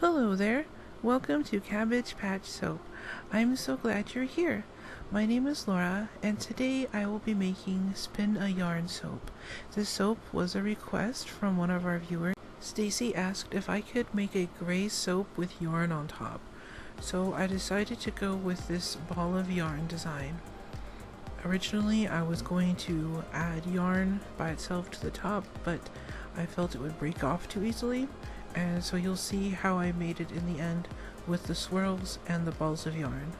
Hello there. Welcome to Cabbage Patch Soap. I'm so glad you're here. My name is Laura, and today I will be making Spin a Yarn soap. This soap was a request from one of our viewers. Stacy asked if I could make a gray soap with yarn on top. So I decided to go with this ball of yarn design. Originally, I was going to add yarn by itself to the top, but I felt it would break off too easily. And so you'll see how I made it in the end with the swirls and the balls of yarn.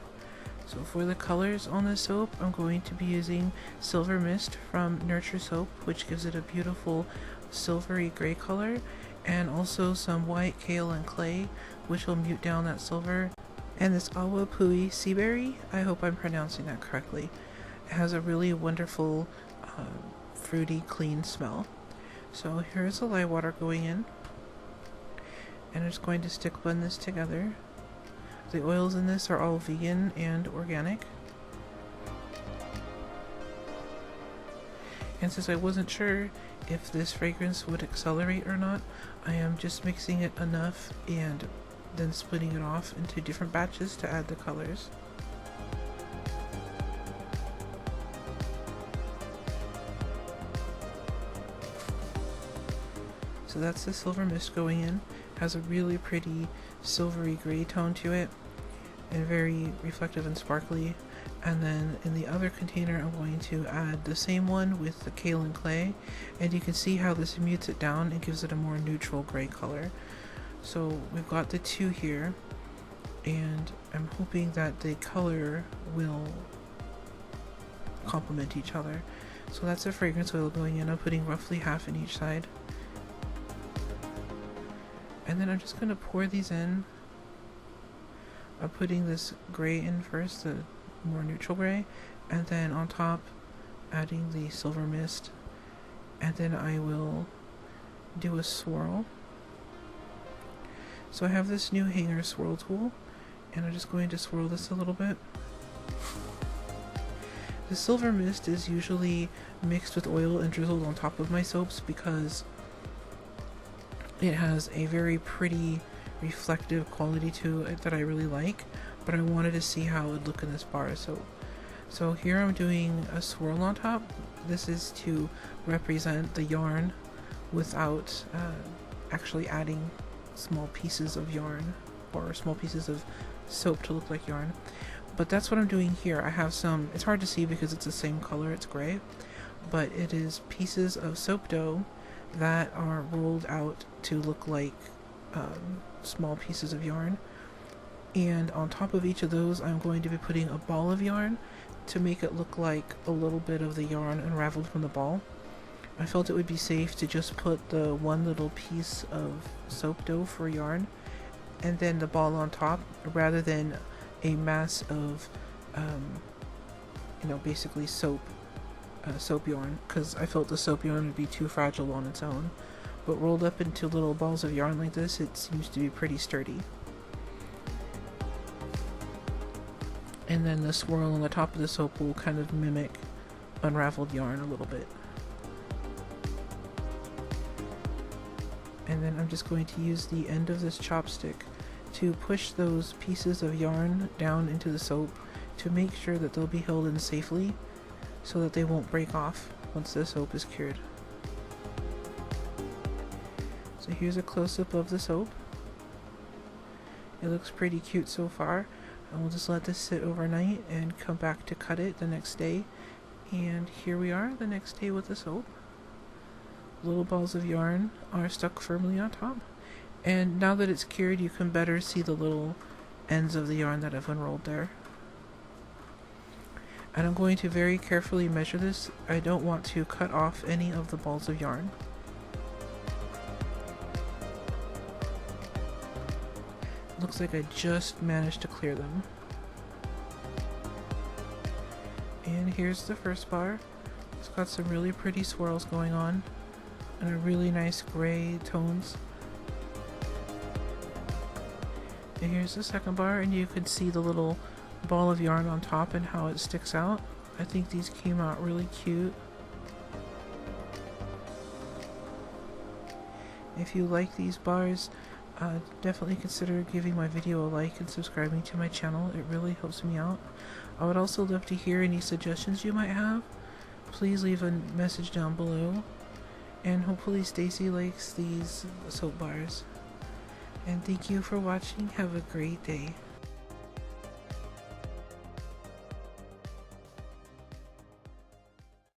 So for the colors on the soap, I'm going to be using Silver Mist from Nurture Soap, which gives it a beautiful silvery gray color, and also some white kale and clay, which will mute down that silver, and this Awa Pui Sea Berry. I hope I'm pronouncing that correctly. It has a really wonderful fruity, clean smell. So here's the lye water going in. And I'm just going to stick blend this together. The oils in this are all vegan and organic. And since I wasn't sure if this fragrance would accelerate or not, I am just mixing it enough and then splitting it off into different batches to add the colors. So that's the Silver Mist going in. Has a really pretty silvery gray tone to it and very reflective and sparkly. And then in the other container I'm going to add the same one with the kale and clay, and you can see how this mutes it down and gives it a more neutral gray color. So we've got the two here, and I'm hoping that the color will complement each other. So that's the fragrance oil going in. I'm putting roughly half in each side. And then I'm just going to pour these in. I'm putting this gray in first, the more neutral gray, and then on top adding the Silver Mist, and then I will do a swirl. So I have this new hanger swirl tool, and I'm just going to swirl this a little bit. The Silver Mist is usually mixed with oil and drizzled on top of my soaps because it has a very pretty reflective quality to it that I really like, but I wanted to see how it would look in this bar of soap. So here I'm doing a swirl on top. This is to represent the yarn without actually adding small pieces of yarn or small pieces of soap to look like yarn. But that's what I'm doing here. I have some, it's hard to see because it's the same color, it's gray, but it is pieces of soap dough that are rolled out to look like small pieces of yarn, and on top of each of those I'm going to be putting a ball of yarn to make it look like a little bit of the yarn unraveled from the ball. I felt it would be safe to just put the one little piece of soap dough for yarn and then the ball on top, rather than a mass of basically soap yarn, because I felt the soap yarn would be too fragile on its own. But rolled up into little balls of yarn like this, it seems to be pretty sturdy. And then the swirl on the top of the soap will kind of mimic unraveled yarn a little bit. And then I'm just going to use the end of this chopstick to push those pieces of yarn down into the soap to make sure that they'll be held in safely, so that they won't break off once the soap is cured. So here's a close-up of the soap. It looks pretty cute so far. And we'll just let this sit overnight and come back to cut it the next day. And here we are the next day with the soap. Little balls of yarn are stuck firmly on top. And now that it's cured, you can better see the little ends of the yarn that I've unrolled there. And I'm going to very carefully measure this. I don't want to cut off any of the balls of yarn. Looks like I just managed to clear them. And here's the first bar. It's got some really pretty swirls going on and a really nice gray tones. And here's the second bar, and you can see the little ball of yarn on top and how it sticks out. I think these came out really cute. If you like these bars, definitely consider giving my video a like and subscribing to my channel. It really helps me out. I would also love to hear any suggestions you might have. Please leave a message down below. And hopefully Stacy likes these soap bars. And thank you for watching. Have a great day.